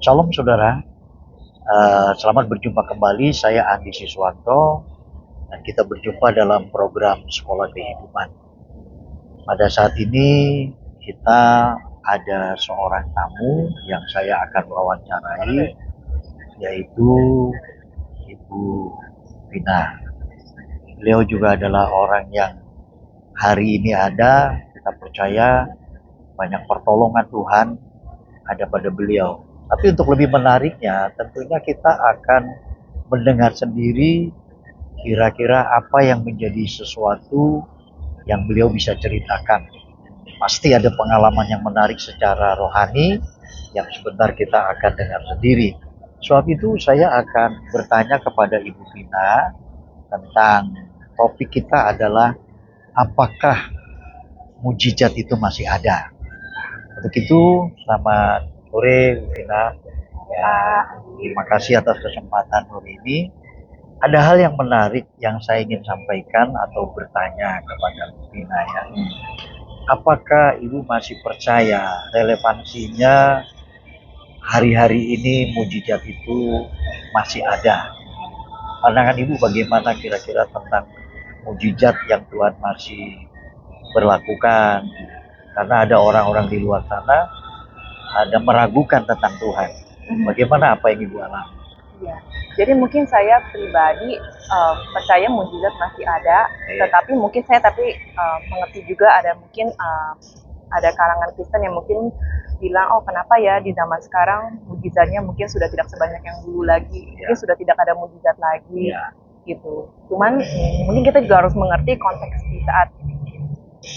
Shalom saudara. Selamat berjumpa kembali. Saya Andi Siswanto dan kita berjumpa dalam program Sekolah Kehidupan. Pada saat ini kita ada seorang tamu yang saya akan wawancarai, yaitu Ibu Vina. Beliau juga adalah orang yang hari ini ada, kita percaya banyak pertolongan Tuhan ada pada beliau. Tapi untuk lebih menariknya, tentunya kita akan mendengar sendiri kira-kira apa yang menjadi sesuatu yang beliau bisa ceritakan. Pasti ada pengalaman yang menarik secara rohani yang sebentar kita akan dengar sendiri. Sebab itu saya akan bertanya kepada Ibu Vina tentang topik kita adalah apakah mujizat itu masih ada. Untuk itu, selamat sore Bu Vina. Ya, terima kasih atas kesempatan hari ini. Ada hal yang menarik yang saya ingin sampaikan atau bertanya kepada Bu Vina ya. Apakah Ibu masih percaya relevansinya hari-hari ini mujizat itu masih ada? Pandangan Ibu bagaimana kira-kira tentang mujizat yang Tuhan masih berlakukan? Karena ada orang-orang di luar sana ada meragukan tentang Tuhan. Bagaimana apa yang Ibu alami? Ya, jadi mungkin saya pribadi percaya mujizat masih ada, tetapi mungkin saya mengerti juga ada mungkin ada kalangan Kristen yang mungkin bilang, oh kenapa ya di zaman sekarang mujizatnya mungkin sudah tidak sebanyak yang dulu lagi, mungkin sudah tidak ada mujizat lagi, gitu. Cuman mungkin kita juga harus mengerti konteks di saat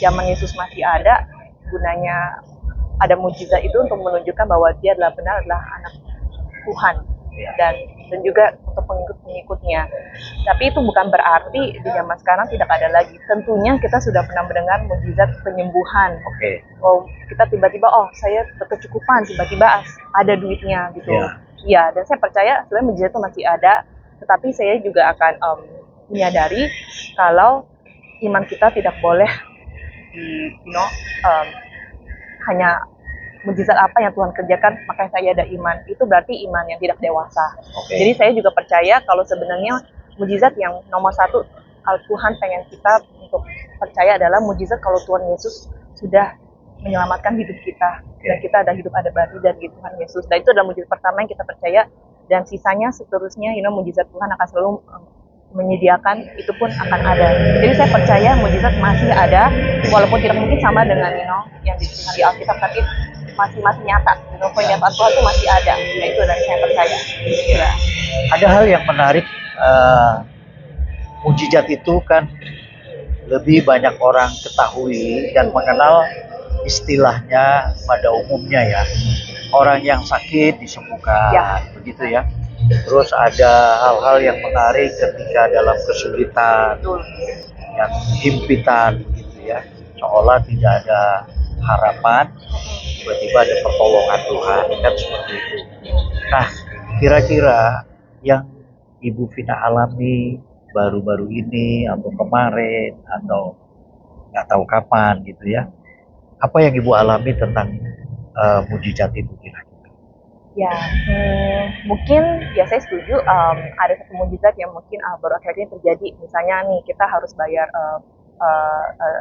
zaman Yesus masih ada, gunanya ada mujizat itu untuk menunjukkan bahwa dia adalah anak Tuhan dan juga untuk pengikut-pengikutnya. Tapi itu bukan berarti di zaman sekarang tidak ada lagi. Tentunya kita sudah pernah mendengar mujizat penyembuhan. Oh, kita tiba-tiba saya berkecukupan, tiba-tiba ada duitnya gitu. Ya, dan saya percaya sebenarnya mujizat itu masih ada, tetapi saya juga akan menyadari kalau iman kita tidak boleh hanya mujizat apa yang Tuhan kerjakan makanya saya ada iman, itu berarti iman yang tidak dewasa. Jadi saya juga percaya kalau sebenarnya mujizat yang nomor satu kalau Tuhan pengen kita untuk percaya adalah mujizat kalau Tuhan Yesus sudah menyelamatkan hidup kita dan kita ada hidup abadi dari Tuhan Yesus, dan itu adalah mujizat pertama yang kita percaya, dan sisanya seterusnya mujizat Tuhan akan selalu menyediakan, itu pun akan ada. Jadi saya percaya mujizat masih ada, walaupun tidak mungkin sama dengan yang dituliskan di Alkitab, tapi masih nyata. Pernyataan Tuhan itu masih ada. Nah itu yang saya percaya. Ya. Ada hal yang menarik, mujizat itu kan lebih banyak orang ketahui dan mengenal istilahnya pada umumnya ya. Orang yang sakit disembuhkan, begitu ya. Terus ada hal-hal yang menarik ketika dalam kesulitan, yang himpitan begitu ya, seolah tidak ada harapan, tiba-tiba ada pertolongan Tuhan, kan seperti itu. Nah, kira-kira yang Ibu Vina alami baru-baru ini atau kemarin atau nggak tahu kapan gitu ya, apa yang Ibu alami tentang mujizat itu kira-kira? Ya, mungkin ya saya setuju, ada satu mujizat yang mungkin baru akhirnya terjadi. Misalnya nih kita harus bayar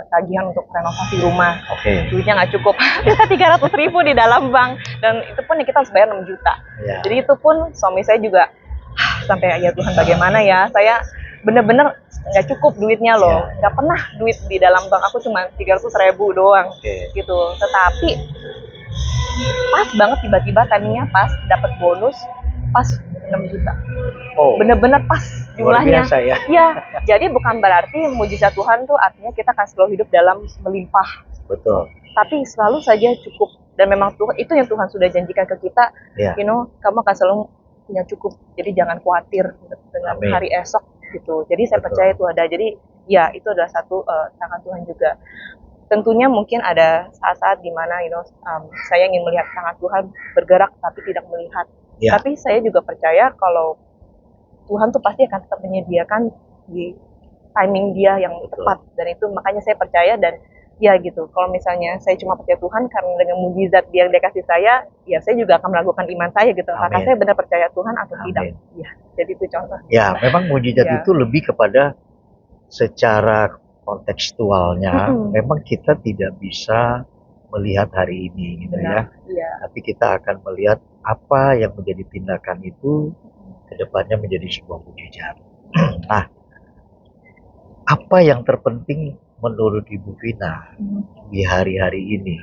tagihan untuk renovasi rumah, duitnya nggak cukup, kita 300.000 di dalam bank, dan itu pun kita harus bayar 6 juta. Jadi itu pun suami saya juga sampai ya Tuhan bagaimana ya, saya bener-bener nggak cukup duitnya loh, nggak pernah duit di dalam bank aku cuma 300.000 doang, gitu. Tetapi pas banget tiba-tiba timingnya pas dapat bonus pas 6 juta. Bener-bener pas jumlahnya. Luar biasa ya. Ya, jadi bukan berarti mujizat Tuhan tuh artinya kita akan selalu hidup dalam melimpah. Betul. Tapi selalu saja cukup, dan memang Tuhan itu yang Tuhan sudah janjikan ke kita. Kamu akan selalu punya cukup. Jadi jangan khawatir dengan hari esok gitu. Jadi saya percaya itu ada. Jadi ya itu adalah satu tangan Tuhan juga. Tentunya mungkin ada saat-saat di mana saya ingin melihat tangan Tuhan bergerak tapi tidak melihat. Tapi saya juga percaya kalau Tuhan tuh pasti akan tetap menyediakan di timing dia yang tepat, dan itu makanya saya percaya, dan ya gitu. Kalau misalnya saya cuma percaya Tuhan karena dengan mujizat dia kasih saya, ya saya juga akan meragukan iman saya gitu. Apakah Amin. saya benar percaya Tuhan atau tidak? Amin. Ya, jadi itu contoh. Ya, memang mujizat Ya. itu lebih kepada secara kontekstualnya, Mm-mm. memang kita tidak bisa melihat hari ini gitu ya. Benar. Iya. Tapi kita akan melihat apa yang menjadi tindakan itu kedepannya menjadi sebuah mujizat. Nah, apa yang terpenting menurut Ibu Vina di hari-hari ini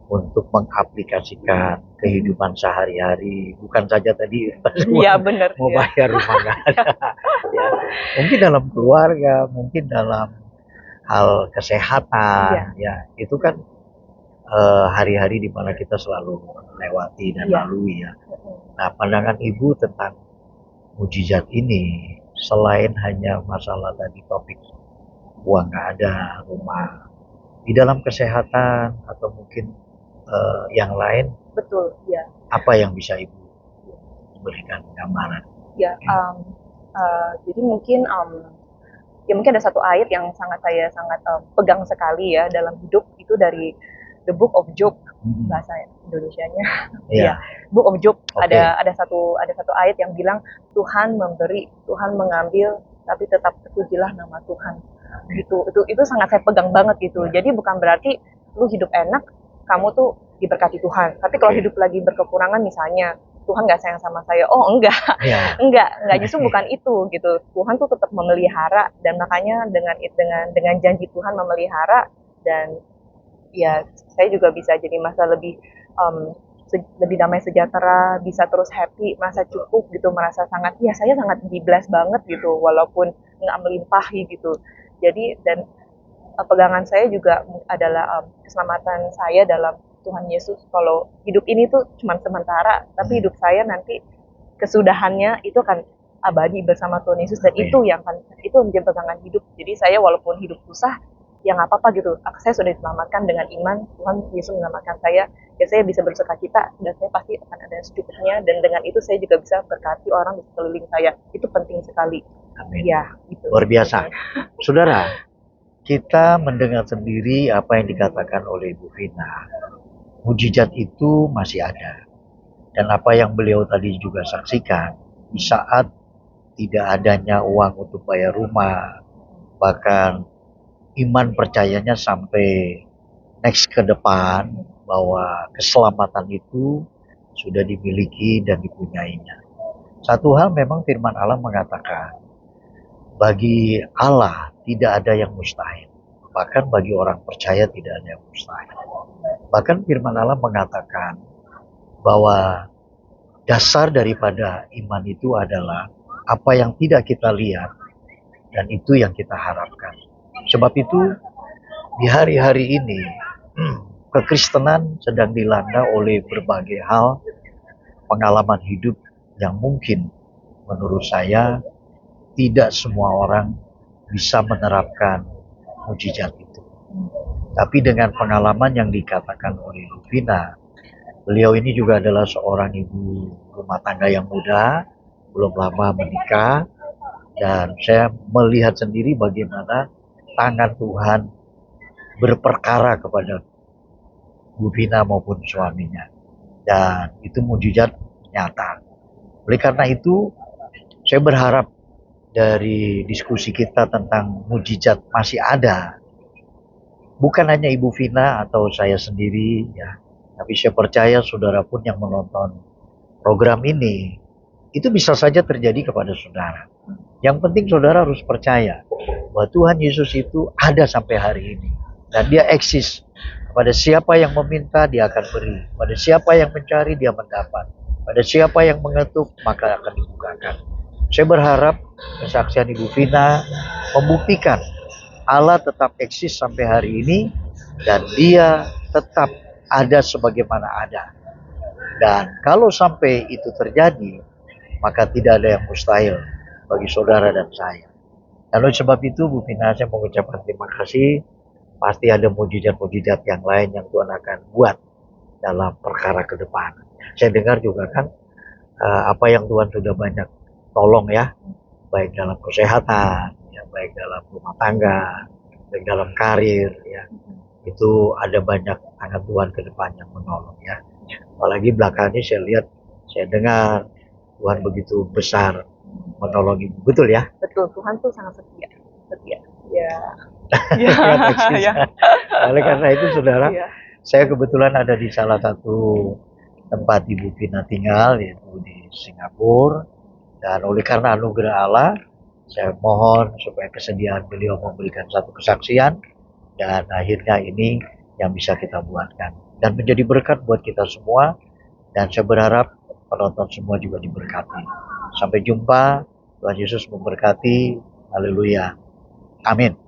untuk mengaplikasikan kehidupan sehari-hari, bukan saja tadi Iya benar. mau Ya. bayar rumah nggak ada, ya. Mungkin dalam keluarga, mungkin dalam hal kesehatan, ya itu kan hari-hari di mana kita selalu lewati dan lalui ya. Nah, pandangan Ibu tentang mujizat ini selain hanya masalah tadi topik uang nggak ada, rumah, di dalam kesehatan atau mungkin yang lain, Betul, ya. apa yang bisa Ibu berikan gambaran? Ya, jadi mungkin ya mungkin ada satu ayat yang saya sangat pegang sekali ya dalam hidup, itu dari The Book of Job, bahasa Indonesianya. Ya, Book of Job. Okay. Ada satu ayat yang bilang Tuhan memberi, Tuhan mengambil, tapi tetap terpujilah nama Tuhan. Itu sangat saya pegang banget gitu. Jadi bukan berarti lu hidup enak, kamu tuh diberkati Tuhan. Tapi kalau hidup lagi berkekurangan misalnya, Tuhan nggak sayang sama saya. Oh enggak, enggak, justru bukan itu gitu. Tuhan tuh tetap memelihara, dan makanya dengan janji Tuhan memelihara, dan ya saya juga bisa jadi masa lebih damai sejahtera, bisa terus happy, merasa cukup gitu, merasa sangat, ya saya sangat di-bless banget gitu, walaupun nggak melimpahi gitu. Jadi dan pegangan saya juga adalah keselamatan saya dalam Tuhan Yesus. Kalau hidup ini tuh cuma sementara, tapi hidup saya nanti kesudahannya itu akan abadi bersama Tuhan Yesus, dan itu menjadi pegangan hidup. Jadi saya walaupun hidup susah, ya nggak apa-apa gitu. Saya sudah diselamatkan dengan iman, Tuhan Yesus menyelamatkan saya. Ya saya bisa bersuka-cita, dan saya pasti akan ada secukupnya, dan dengan itu saya juga bisa berkati orang di sekeliling saya. Itu penting sekali. Amin. Ya, gitu. Luar biasa. Saudara, kita mendengar sendiri apa yang dikatakan oleh Ibu Vina. Mujizat itu masih ada. Dan apa yang beliau tadi juga saksikan, di saat tidak adanya uang untuk bayar rumah, bahkan iman percayanya sampai next ke depan, bahwa keselamatan itu sudah dimiliki dan dipunyainya. Satu hal memang firman Allah mengatakan, bagi Allah tidak ada yang mustahil. Bahkan bagi orang percaya tidak ada yang mustahil. Bahkan firman Allah mengatakan bahwa dasar daripada iman itu adalah apa yang tidak kita lihat, dan itu yang kita harapkan. Sebab itu di hari-hari ini kekristenan sedang dilanda oleh berbagai hal, pengalaman hidup yang mungkin menurut saya tidak semua orang bisa menerapkan mujizat itu. Tapi dengan pengalaman yang dikatakan oleh Ibu Vina, beliau ini juga adalah seorang ibu rumah tangga yang muda, belum lama menikah, dan saya melihat sendiri bagaimana tangan Tuhan berperkara kepada Bu Vina maupun suaminya, dan itu mujizat nyata. Oleh karena itu, saya berharap dari diskusi kita tentang mujizat masih ada, bukan hanya Ibu Vina atau saya sendiri ya, tapi saya percaya saudara pun yang menonton program ini, itu bisa saja terjadi kepada saudara. Yang penting saudara harus percaya bahwa Tuhan Yesus itu ada sampai hari ini, dan dia eksis. Pada siapa yang meminta, dia akan beri. Pada siapa yang mencari, dia mendapat. Pada siapa yang mengetuk, maka akan dibukakan. Saya berharap kesaksian Ibu Vina membuktikan Allah tetap eksis sampai hari ini, dan dia tetap ada sebagaimana ada. Dan kalau sampai itu terjadi, maka tidak ada yang mustahil bagi saudara dan saya. Dan oleh sebab itu, Bu Vina, saya mengucapkan terima kasih. Pasti ada mujizat-mujizat yang lain yang Tuhan akan buat dalam perkara ke depan. Saya dengar juga kan apa yang Tuhan sudah banyak tolong ya, baik dalam kesehatan, ya, baik dalam rumah tangga, baik dalam karir, ya. itu ada banyak tangan Tuhan ke depan yang menolong ya. Apalagi belakangan ini saya lihat, saya dengar Tuhan begitu besar menolong ibu. Betul ya? Betul, Tuhan tuh sangat setia. Setia. Ya. Ya. Oleh karena itu saudara, Ya. saya kebetulan ada di salah satu tempat Ibu Vina tinggal, yaitu di Singapura. Dan oleh karena anugerah Allah, saya mohon supaya kesediaan beliau memberikan satu kesaksian, dan akhirnya ini yang bisa kita buatkan. Dan menjadi berkat buat kita semua, dan saya berharap penonton semua juga diberkati. Sampai jumpa, Tuhan Yesus memberkati, haleluya, amin.